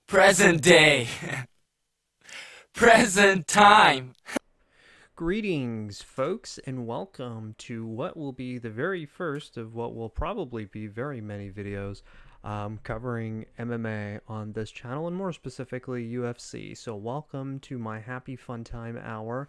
Present day. Present time. Greetings, folks, and welcome to what will be the very first of what will probably be very many videos covering MMA on this channel, and more specifically UFC. So welcome to my happy fun time hour.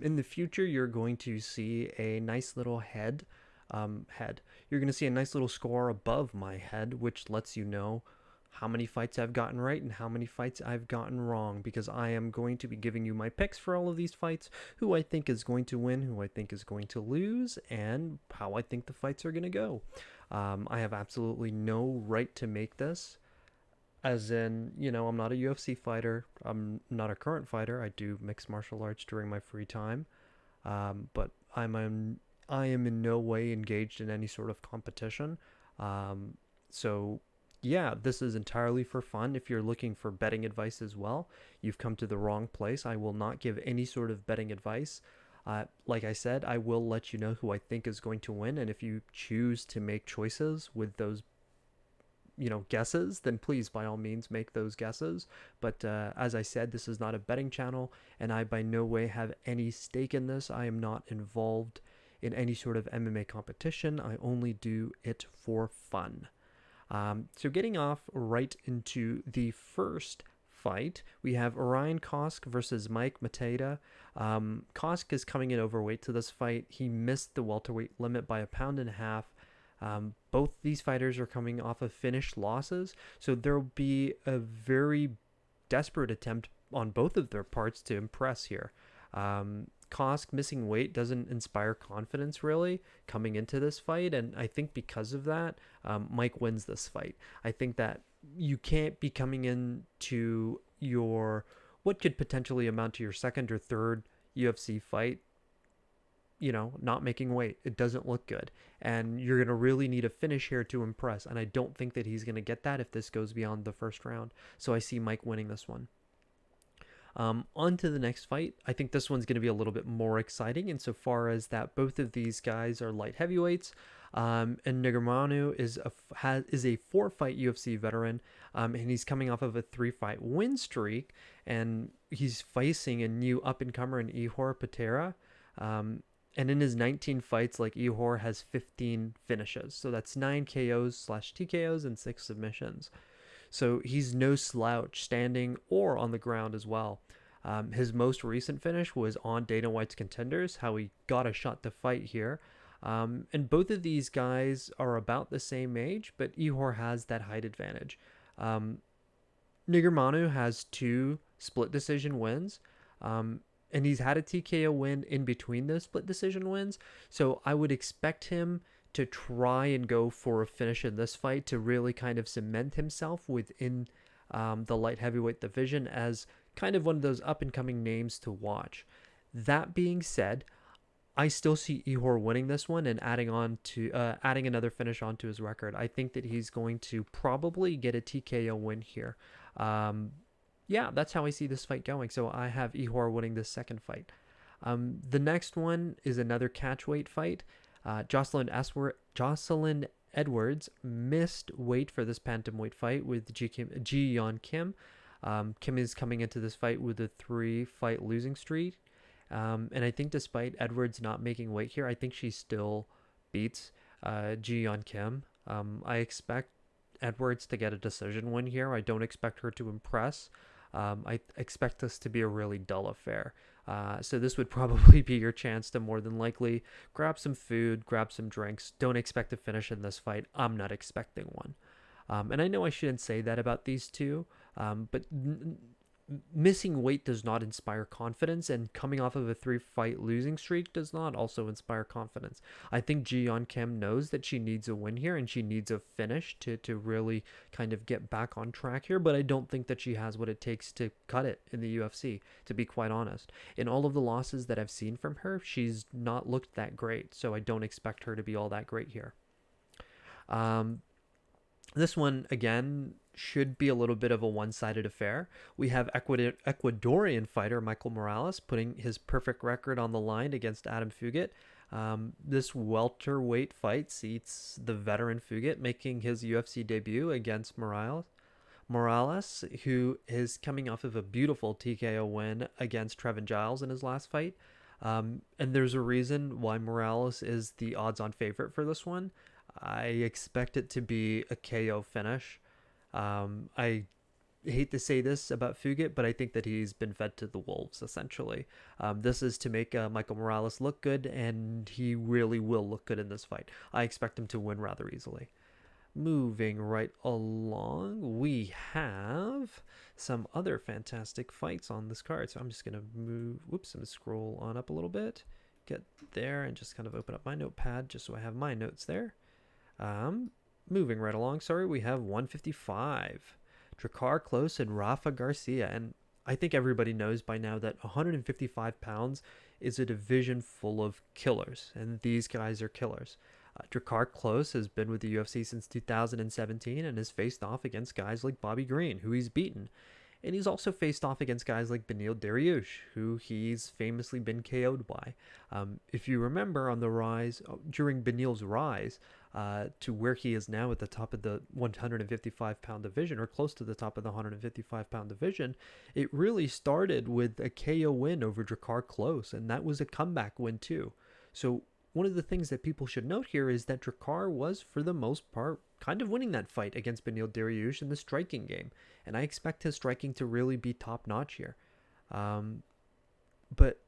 In the future, you're going to see a nice little head. You're going to see a nice little score above my head, which lets you know how many fights I've gotten right and how many fights I've gotten wrong, because I am going to be giving you my picks for all of these fights, who I think is going to win, who I think is going to lose, and how I think the fights are going to go. I have absolutely no right to make this, as in, I'm not a UFC fighter, I'm not a current fighter, I do mixed martial arts during my free time, but I am in no way engaged in any sort of competition, so yeah, this is entirely for fun. If you're looking for betting advice as well, you've come to the wrong place. I will not give any sort of betting advice. Like I said, I will let you know who I think is going to win, and if you choose to make choices with those, guesses, then please, by all means, make those guesses. But as I said, this is not a betting channel, and I by no way have any stake in this. I am not involved in any sort of MMA competition. I only do it for fun. So getting off right into the first fight, we have Orion Kosk versus Mike Mathetha. Kosk is coming in overweight to this fight. He missed the welterweight limit by 1.5 pounds. Both these fighters are coming off of finished losses, so there will be a very desperate attempt on both of their parts to impress here. Kosk missing weight doesn't inspire confidence really coming into this fight, and I think because of that, Mike wins this fight. I think that you can't be coming into your what could potentially amount to your second or third UFC fight, not making weight. It doesn't look good, and you're going to really need a finish here to impress, and I don't think that he's going to get that if this goes beyond the first round. So I see Mike winning this one. On to the next fight. I think this one's going to be a little bit more exciting insofar as that both of these guys are light heavyweights. And Negreanu is a 4-fight UFC veteran, and he's coming off of a 3-fight win streak, and he's facing a new up-and-comer in Ihor Potieria. And in his 19 fights, Ihor has 15 finishes. So that's 9 KOs/TKOs and 6 submissions. So he's no slouch standing or on the ground as well. His most recent finish was on Dana White's Contenders, how he got a shot to fight here. And both of these guys are about the same age, but Ihor has that height advantage. Negreanu has 2 split decision wins, and he's had a TKO win in between those split decision wins. So I would expect him to try and go for a finish in this fight to really kind of cement himself within the light heavyweight division as kind of one of those up-and-coming names to watch. That being said, I still see Ihor winning this one and adding another finish onto his record. I think that he's going to probably get a TKO win here. Yeah, that's how I see this fight going. So I have Ihor winning this second fight. The next one is another catchweight fight. Joselyne Edwards missed weight for this bantamweight fight with Ji-Yeon Kim. Kim is coming into this fight with a 3-fight losing streak. And I think despite Edwards not making weight here, I think she still beats Ji-Yeon Kim. I expect Edwards to get a decision win here. I don't expect her to impress. I expect this to be a really dull affair. So this would probably be your chance to more than likely grab some food, grab some drinks. Don't expect to finish in this fight. I'm not expecting one. And I know I shouldn't say that about these two, but missing weight does not inspire confidence, and coming off of a 3-fight losing streak does not also inspire confidence. I think Ji-Yeon Kim knows that she needs a win here, and she needs a finish to really kind of get back on track here, but I don't think that she has what it takes to cut it in the UFC, to be quite honest. In all of the losses that I've seen from her, she's not looked that great, so I don't expect her to be all that great here. This one, again, should be a little bit of a one-sided affair. We have Ecuadorian fighter Michael Morales putting his perfect record on the line against Adam Fugitt. This welterweight fight seats the veteran Fugitt making his UFC debut against Morales. Morales, who is coming off of a beautiful TKO win against Trevin Giles in his last fight. And there's a reason why Morales is the odds-on favorite for this one. I expect it to be a KO finish. I hate to say this about Fugit, but I think that he's been fed to the wolves, essentially. This is to make Michael Morales look good, and he really will look good in this fight. I expect him to win rather easily. Moving right along, we have some other fantastic fights on this card. So I'm just going to move, I'm going to scroll on up a little bit, get there, and just kind of open up my notepad just so I have my notes there. Moving right along, we have 155. Drakkar Klose and Rafa García. And I think everybody knows by now that 155 pounds is a division full of killers, and these guys are killers. Drakkar Klose has been with the UFC since 2017 and has faced off against guys like Bobby Green, who he's beaten. And he's also faced off against guys like Beneil Dariush, who he's famously been KO'd by. If you remember on the rise, during Beneil's rise to where he is now at the top of the 155-pound division, or close to the top of the 155-pound division, it really started with a KO win over Drakkar Klose, and that was a comeback win too. So one of the things that people should note here is that Drakkar was, for the most part, kind of winning that fight against Beneil Dariush in the striking game. And I expect his striking to really be top-notch here. But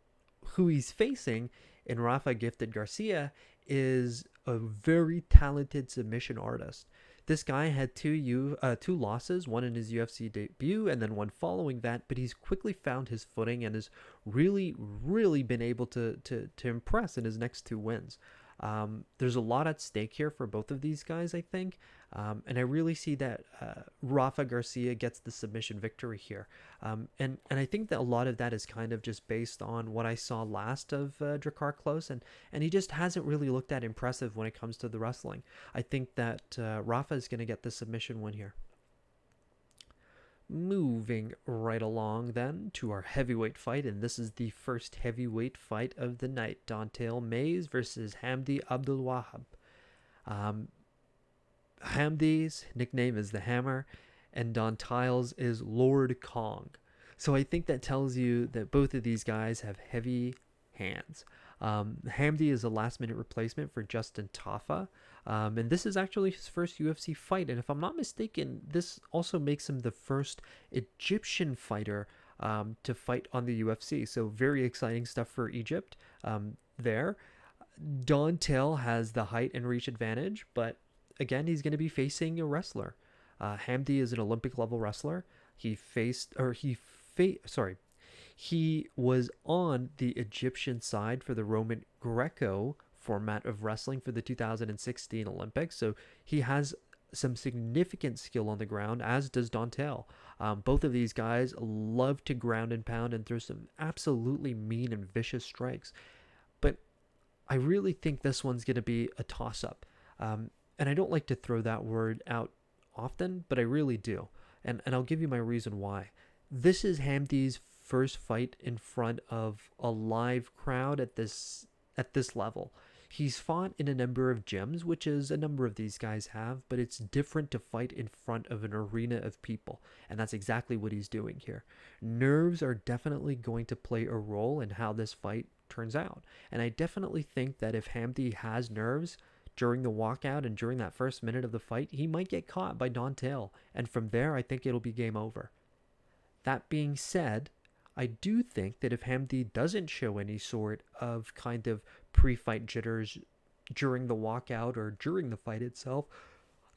who he's facing in Rafa Gifted Garcia is a very talented submission artist. This guy had two losses, one in his UFC debut and then one following that, but he's quickly found his footing and has really, really been able to impress in his next two wins. There's a lot at stake here for both of these guys, I think. And I really see that Rafa Garcia gets the submission victory here. And I think that a lot of that is kind of just based on what I saw last of Drakkar Klose. And he just hasn't really looked that impressive when it comes to the wrestling. I think that Rafa is going to get the submission win here. Moving right along then to our heavyweight fight, and this is the first heavyweight fight of the night. Don'Tale Mayes versus Hamdy Abdelwahab. Hamdy's nickname is the Hammer, and Don'Tale's is Lord Kong. So I think that tells you that both of these guys have heavy hands. Hamdy is a last-minute replacement for Justin Tafa, and this is actually his first UFC fight. And if I'm not mistaken, this also makes him the first Egyptian fighter to fight on the UFC. So very exciting stuff for Egypt there. Don'Tale has the height and reach advantage, but again, he's going to be facing a wrestler. Hamdy is an Olympic-level wrestler. He was on the Egyptian side for the Roman Greco format of wrestling for the 2016 Olympics. So he has some significant skill on the ground, as does Don'Tale. Both of these guys love to ground and pound and throw some absolutely mean and vicious strikes. But I really think this one's going to be a toss-up. And I don't like to throw that word out often, but I really do. And I'll give you my reason why. This is Hamdy's first fight in front of a live crowd at this level. He's fought in a number of gyms, which is a number of these guys have, but it's different to fight in front of an arena of people, and that's exactly what he's doing here. Nerves are definitely going to play a role in how this fight turns out, and I definitely think that if Hamdy has nerves during the walkout and during that first minute of the fight, he might get caught by Don'Tale, and from there I think it'll be game over. That being said, I do think that if Hamdy doesn't show any sort of kind of pre-fight jitters during the walkout or during the fight itself,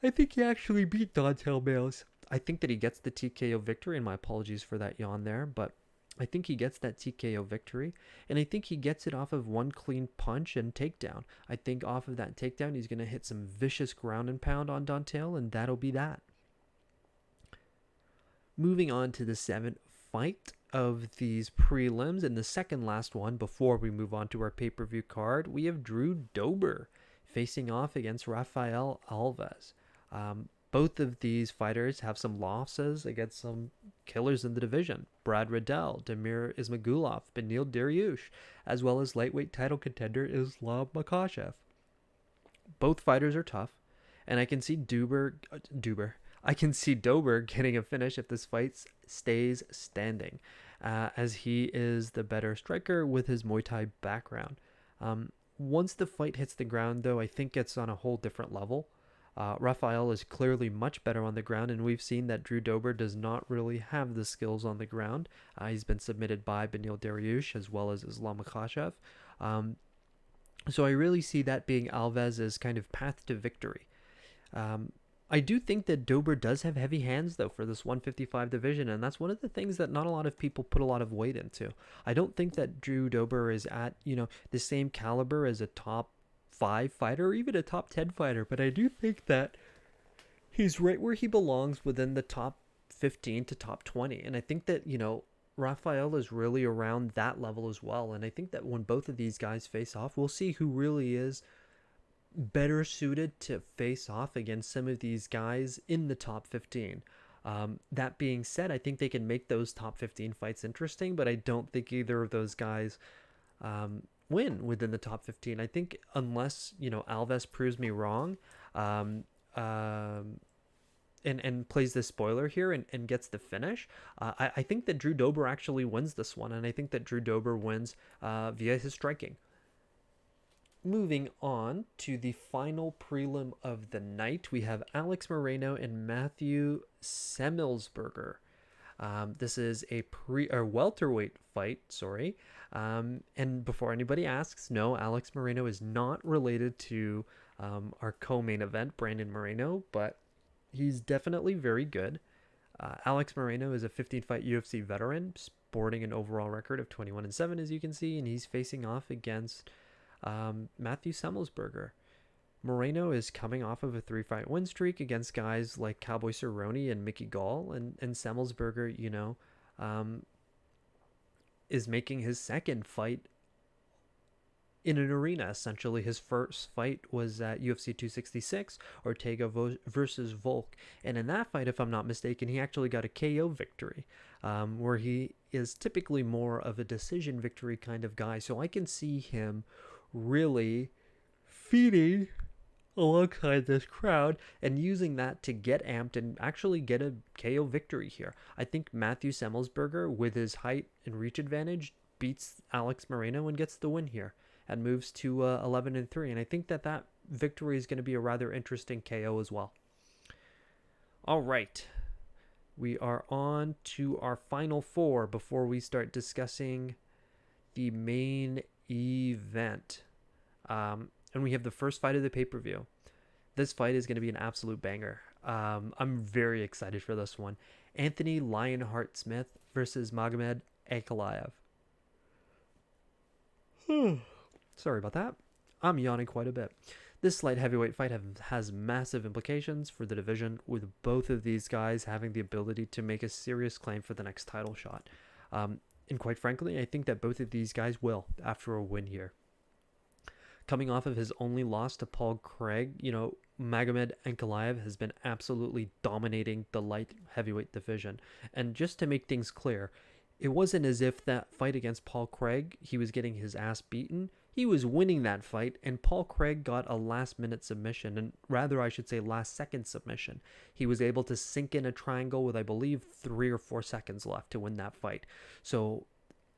I think he actually beat Don'Tale Mayes. I think that he gets the TKO victory, and my apologies for that yawn there, but I think he gets that TKO victory, and I think he gets it off of one clean punch and takedown. I think off of that takedown, he's going to hit some vicious ground and pound on Don'Tale, and that'll be that. Moving on to the seventh fight of these prelims, and the second last one before we move on to our pay-per-view card, we have Drew Dober facing off against Rafael Alves. Both of these fighters have some losses against some killers in the division. Brad Riddell, Damir Ismagulov, Beneil Dariush, as well as lightweight title contender Islam Makhachev. Both fighters are tough, and I can see I can see Dober getting a finish if this fight stays standing, as he is the better striker with his Muay Thai background. Once the fight hits the ground, though, I think it's on a whole different level. Rafael is clearly much better on the ground, and we've seen that Drew Dober does not really have the skills on the ground. He's been submitted by Beneil Dariush as well as Islam Makhachev. So I really see that being Alves's kind of path to victory. I do think that Dober does have heavy hands, though, for this 155 division, and that's one of the things that not a lot of people put a lot of weight into. I don't think that Drew Dober is at, the same caliber as a top 5 fighter or even a top 10 fighter, but I do think that he's right where he belongs within the top 15 to top 20, and I think that, Rafael is really around that level as well, and I think that when both of these guys face off, we'll see who really is better suited to face off against some of these guys in the top 15. That being said, I think they can make those top 15 fights interesting, but I don't think either of those guys win within the top 15. I think unless, Alves proves me wrong, and plays the spoiler here and gets the finish, I think that Drew Dober actually wins this one, and I think that Drew Dober wins via his striking. Moving on to the final prelim of the night, we have Alex Moreno and Matthew Semelsberger. This is a welterweight fight, and before anybody asks, no, Alex Moreno is not related to our co-main event, Brandon Moreno, but he's definitely very good. Alex Moreno is a 15-fight UFC veteran, sporting an overall record of 21-7, as you can see, and he's facing off against Matthew Semelsberger. Moreno is coming off of a 3-fight win streak against guys like Cowboy Cerrone and Mickey Gall, and Semelsberger, is making his second fight in an arena. Essentially, his first fight was at UFC 266, Ortega versus Volk, and in that fight, if I'm not mistaken, he actually got a KO victory, where he is typically more of a decision victory kind of guy. So I can see him really feeding alongside this crowd and using that to get amped and actually get a KO victory here. I think Matthew Semelsberger, with his height and reach advantage, beats Alex Moreno and gets the win here and moves to 11-3. And I think that victory is going to be a rather interesting KO as well. All right. We are on to our final four before we start discussing the main event. And we have the first fight of the pay-per-view. This fight is going to be an absolute banger. I'm very excited for this one. Anthony Lionheart Smith versus Magomed Ankalaev. Sorry about that. I'm yawning quite a bit. This light heavyweight fight has massive implications for the division, with both of these guys having the ability to make a serious claim for the next title shot. And quite frankly, I think that both of these guys will after a win here. Coming off of his only loss to Paul Craig, Magomed Ankalaev has been absolutely dominating the light heavyweight division. And just to make things clear, it wasn't as if that fight against Paul Craig, he was getting his ass beaten. He was winning that fight, and Paul Craig got a last-minute submission, and rather I should say last-second submission. He was able to sink in a triangle with, I believe, 3 or 4 seconds left to win that fight. So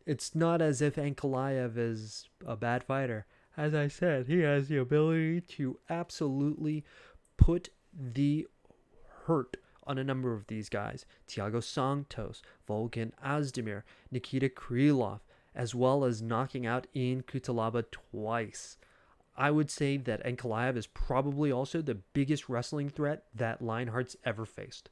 it's not as if Ankalaev is a bad fighter. As I said, he has the ability to absolutely put the hurt on a number of these guys. Thiago Santos, Volkan Ozdemir, Nikita Krylov, as well as knocking out Ian Cutelaba twice. I would say that Ankalaev is probably also the biggest wrestling threat that Lionheart's ever faced.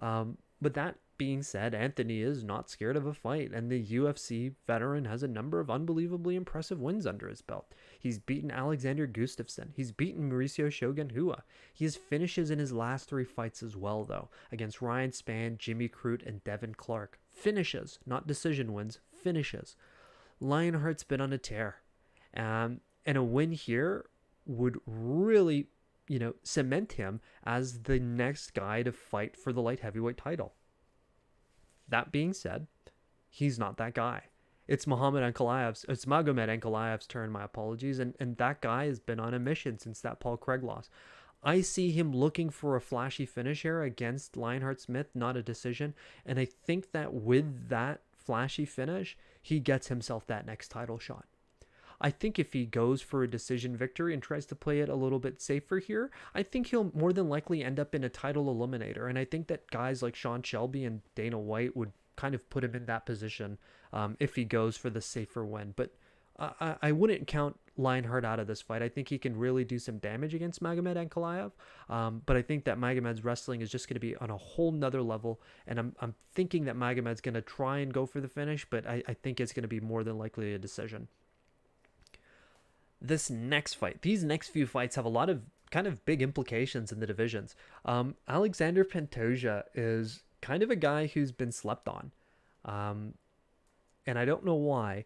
But that being said, Anthony is not scared of a fight, and the UFC veteran has a number of unbelievably impressive wins under his belt. He's beaten Alexander Gustafsson. He's beaten Mauricio Shogun Rua. He has finishes in his last 3 fights as well, though, against Ryan Spann, Jimmy Crute, and Devin Clark. Finishes, not decision wins, finishes. Lionheart's been on a tear. And a win here would really, cement him as the next guy to fight for the light heavyweight title. That being said, he's not that guy. It's Magomed Ankalaev's turn, my apologies, and that guy has been on a mission since that Paul Craig loss. I see him looking for a flashy finish here against Lionheart Smith, not a decision. And I think that with that flashy finish, he gets himself that next title shot. I think if he goes for a decision victory and tries to play it a little bit safer here, I think he'll more than likely end up in a title eliminator. And I think that guys like Sean Shelby and Dana White would kind of put him in that position if he goes for the safer win. But I wouldn't count Lionheart out of this fight. I think he can really do some damage against Magomed Ankalaev. But I think that Magomed's wrestling is just going to be on a whole nother level. And I'm thinking that Magomed's going to try and go for the finish, but I think it's going to be more than likely a decision. This next fight, these next few fights have a lot of kind of big implications in the divisions. Alexandre Pantoja is kind of a guy who's been slept on. And I don't know why.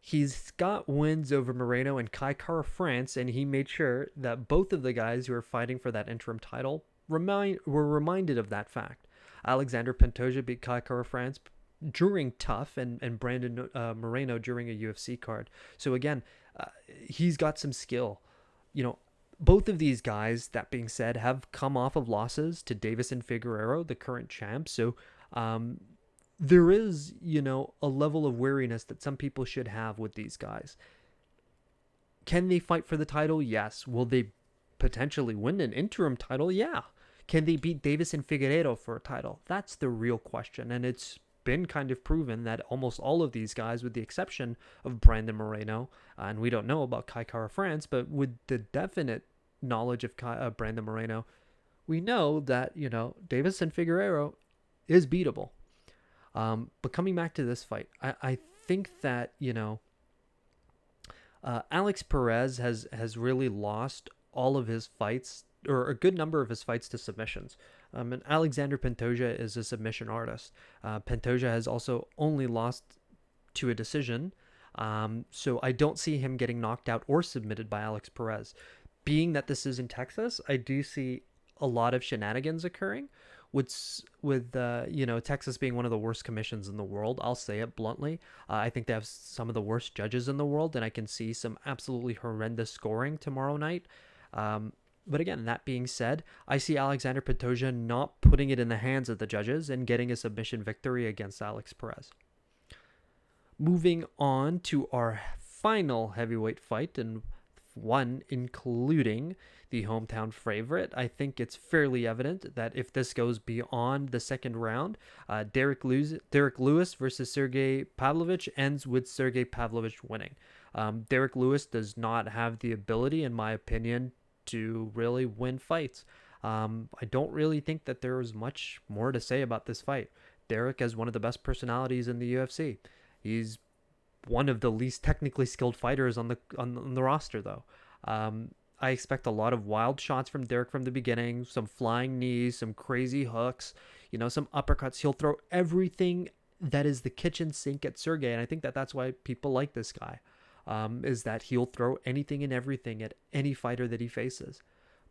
He's got wins over Moreno and Kai Kara France, and he made sure that both of the guys who are fighting for that interim title were reminded of that fact. Alexandre Pantoja beat Kai Kara France during TUF and Brandon Moreno during a UFC card. So again, he's got some skill. Both of these guys, that being said, have come off of losses to Davis and Figueiredo, the current champs. So there is, a level of wariness that some people should have with these guys. Can they fight for the title? Yes. Will they potentially win an interim title? Yeah. Can they beat Davis and Figueiredo for a title? That's the real question. And it's been kind of proven that almost all of these guys, with the exception of Brandon Moreno, and we don't know about Kai Kara France, but with the definite knowledge of Brandon Moreno, we know that, Davis and Figueiredo is beatable. But coming back to this fight, I think that, Alex Perez has really lost all of his fights, or a good number of his fights, to submissions. And Alexandre Pantoja is a submission artist. Pantoja has also only lost to a decision. So I don't see him getting knocked out or submitted by Alex Perez. Being that this is in Texas, I do see a lot of shenanigans occurring. With Texas being one of the worst commissions in the world, I'll say it bluntly. I think they have some of the worst judges in the world, and I can see some absolutely horrendous scoring tomorrow night. But again, that being said, I see Alexandre Pantoja not putting it in the hands of the judges and getting a submission victory against Alex Perez. Moving on to our final heavyweight fight, and one including the hometown favorite. I think it's fairly evident that if this goes beyond the second round, Derek Lewis versus Sergei Pavlovich ends with Sergei Pavlovich winning. Derek Lewis does not have the ability, in my opinion, to really win fights. I don't really think that there is much more to say about this fight. Derek is one of the best personalities in the UFC. He's one of the least technically skilled fighters on the roster, though. I expect a lot of wild shots from Derek from the beginning, some flying knees, some crazy hooks, some uppercuts. He'll throw everything that is the kitchen sink at Sergei, and I think that that's why people like this guy, is that he'll throw anything and everything at any fighter that he faces.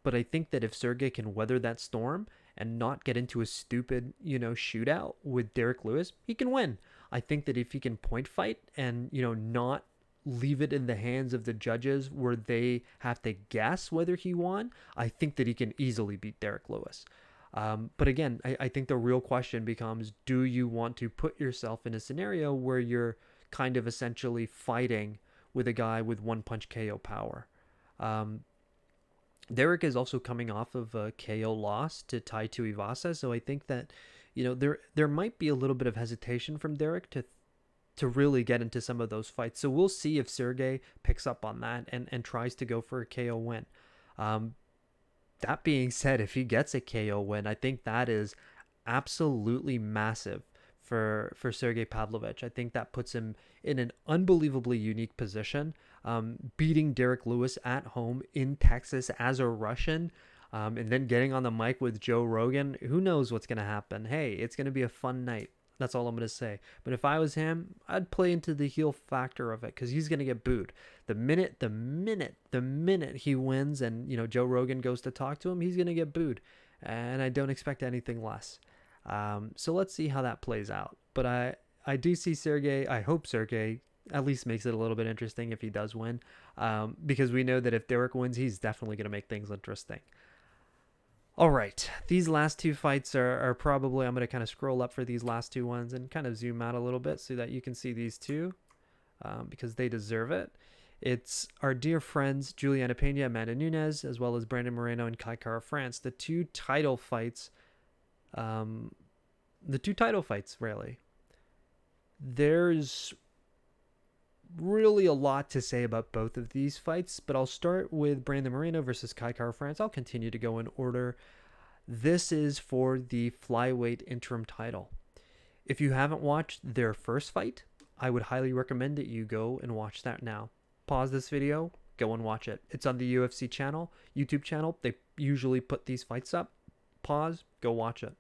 But I think that if Sergei can weather that storm and not get into a stupid, shootout with Derek Lewis, he can win. I think that if he can point fight and, not leave it in the hands of the judges where they have to guess whether he won, I think that he can easily beat Derek Lewis. But again, I think the real question becomes, do you want to put yourself in a scenario where you're kind of essentially fighting with a guy with one punch KO power? Derek is also coming off of a KO loss to Tai Tuivasa, so I think that there might be a little bit of hesitation from Derek to really get into some of those fights. So we'll see if Sergei picks up on that and tries to go for a KO win. That being said, if he gets a KO win, I think that is absolutely massive for Sergei Pavlovich. I think that puts him in an unbelievably unique position. Beating Derek Lewis at home in Texas as a Russian, and then getting on the mic with Joe Rogan, who knows what's going to happen? Hey, it's going to be a fun night. That's all I'm going to say. But if I was him, I'd play into the heel factor of it, because he's going to get booed. The minute he wins and, Joe Rogan goes to talk to him, he's going to get booed. And I don't expect anything less. So let's see how that plays out. But I do see Sergei. I hope Sergei at least makes it a little bit interesting if he does win. Because we know that if Derek wins, he's definitely going to make things interesting. All right, these last two fights are probably, I'm going to kind of scroll up for these last two ones and kind of zoom out a little bit so that you can see these two because they deserve it. It's our dear friends Julianna Peña, Amanda Nunes, as well as Brandon Moreno and Kai Kara France. The two title fights, really. There's really a lot to say about both of these fights, but I'll start with Brandon Moreno versus Kai Kara France. I'll continue to go in order. This is for the flyweight interim title. If you haven't watched their first fight, I would highly recommend that you go and watch that now. Pause this video, go and watch it. It's on the UFC channel, YouTube channel. They usually put these fights up. Pause, go watch it.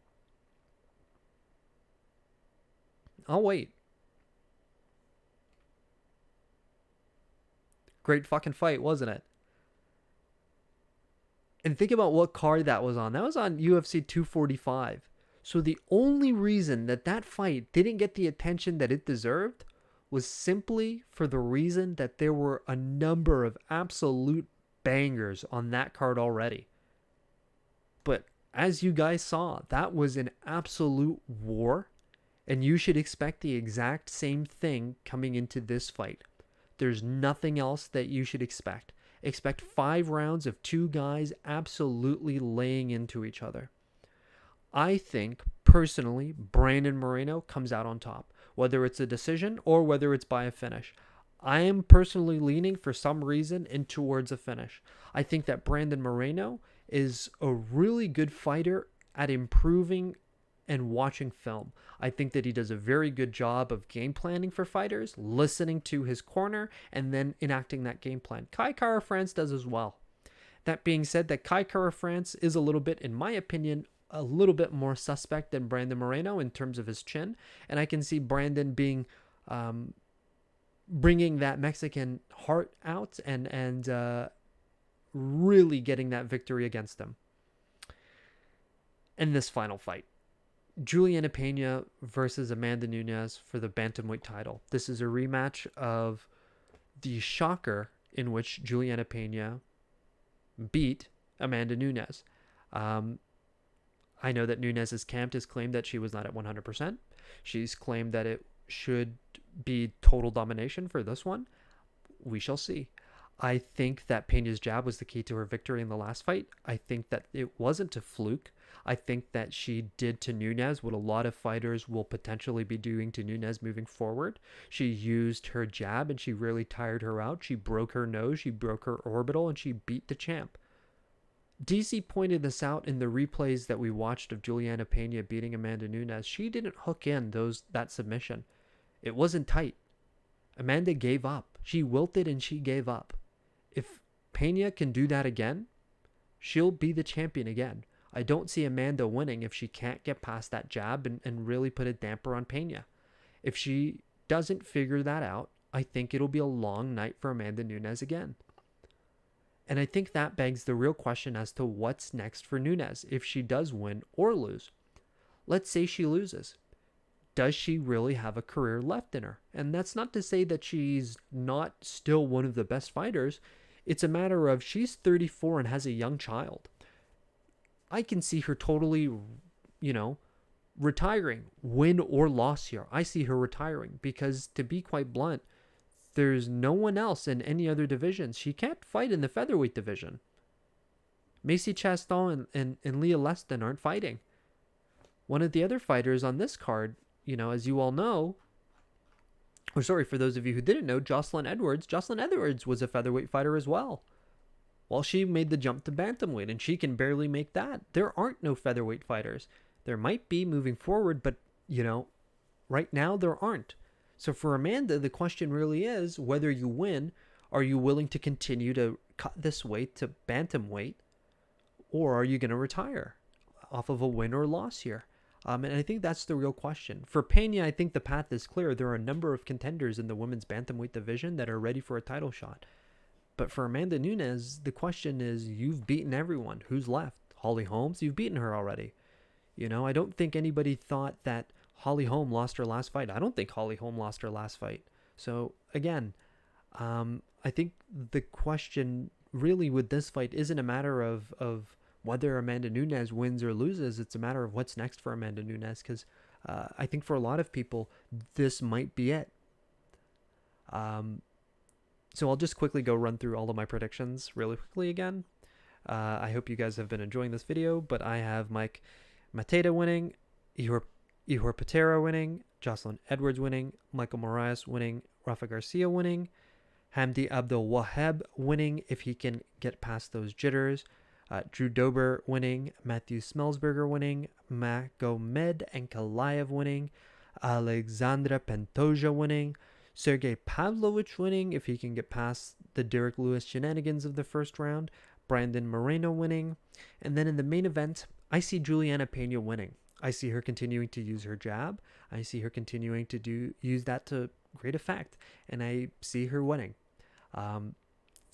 I'll wait. Great fucking fight, wasn't it? And think about what card that was on. That was on UFC 245. So the only reason that that fight didn't get the attention that it deserved was simply for the reason that there were a number of absolute bangers on that card already. But as you guys saw, that was an absolute war, and you should expect the exact same thing coming into this fight. There's nothing else that you should expect. Expect 5 rounds of two guys absolutely laying into each other. I think, personally, Brandon Moreno comes out on top, whether it's a decision or whether it's by a finish. I am personally leaning for some reason in towards a finish. I think that Brandon Moreno is a really good fighter at improving and watching film. I think that he does a very good job of game planning for fighters, listening to his corner, and then enacting that game plan. Kai Kara France does as well. That being said, that Kai Kara France is a little bit, in my opinion, a little bit more suspect than Brandon Moreno in terms of his chin, and I can see Brandon being bringing that Mexican heart out and really getting that victory against him. In this final fight, Julianna Peña versus Amanda Nunes for the bantamweight title. This is a rematch of the shocker in which Julianna Peña beat Amanda Nunes. I know that Nunes's camp has claimed that she was not at 100%. She's claimed that it should be total domination for this one. We shall see. I think that Peña's jab was the key to her victory in the last fight. I think that it wasn't a fluke. I think that she did to Nunes what a lot of fighters will potentially be doing to Nunes moving forward. She used her jab and she really tired her out. She broke her nose, she broke her orbital, and she beat the champ. DC pointed this out in the replays that we watched of Julianna Peña beating Amanda Nunes. She didn't hook in that submission. It wasn't tight. Amanda gave up. She wilted and she gave up. If Peña can do that again, she'll be the champion again. I don't see Amanda winning if she can't get past that jab and really put a damper on Peña. If she doesn't figure that out, I think it'll be a long night for Amanda Nunes again. And I think that begs the real question as to what's next for Nunes if she does win or lose. Let's say she loses. Does she really have a career left in her? And that's not to say that she's not still one of the best fighters. It's a matter of she's 34 and has a young child. I can see her totally, retiring, win or loss here. I see her retiring because, to be quite blunt, there's no one else in any other divisions. She can't fight in the featherweight division. Macy Chaston and Leah Leston aren't fighting. One of the other fighters on this card, as you all know, or sorry, for those of you who didn't know, Joselyne Edwards. Joselyne Edwards was a featherweight fighter as well. Well, she made the jump to bantamweight, and she can barely make that. There aren't no featherweight fighters. There might be moving forward, but, right now there aren't. So for Amanda, the question really is whether you win, are you willing to continue to cut this weight to bantamweight, or are you going to retire off of a win or loss here? And I think that's the real question. For Peña, I think the path is clear. There are a number of contenders in the women's bantamweight division that are ready for a title shot. But for Amanda Nunes, the question is, you've beaten everyone. Who's left? Holly Holmes? You've beaten her already. I don't think anybody thought that Holly Holm lost her last fight. I don't think Holly Holm lost her last fight. So, again, I think the question really with this fight isn't a matter of whether Amanda Nunes wins or loses, it's a matter of what's next for Amanda Nunes, because I think for a lot of people, this might be it. So I'll just quickly go run through all of my predictions really quickly again. I hope you guys have been enjoying this video, but I have Mathetha winning, Ihor Potieria winning, Joselyne Edwards winning, Michael Moraes winning, Rafa García winning, Hamdy Abdelwahab winning if he can get past those jitters, Drew Dober winning, Matthew Semelsberger winning, Magomed Ankalaev winning, Alexandre Pantoja winning, Sergei Pavlovich winning if he can get past the Derek Lewis shenanigans of the first round, Brandon Moreno winning, and then in the main event, I see Julianna Peña winning. I see her continuing to use her jab. I see her continuing to use that to great effect, and I see her winning.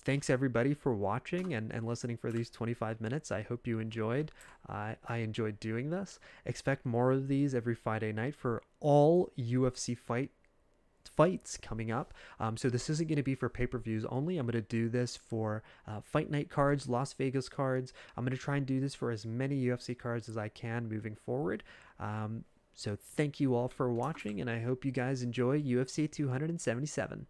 Thanks everybody for watching and listening for these 25 minutes. I hope you enjoyed. I enjoyed doing this. Expect more of these every Friday night for all UFC fights coming up. So this isn't going to be for pay-per-views only. I'm going to do this for fight night cards, Las Vegas cards. I'm going to try and do this for as many UFC cards as I can moving forward. So thank you all for watching, and I hope you guys enjoy UFC 277.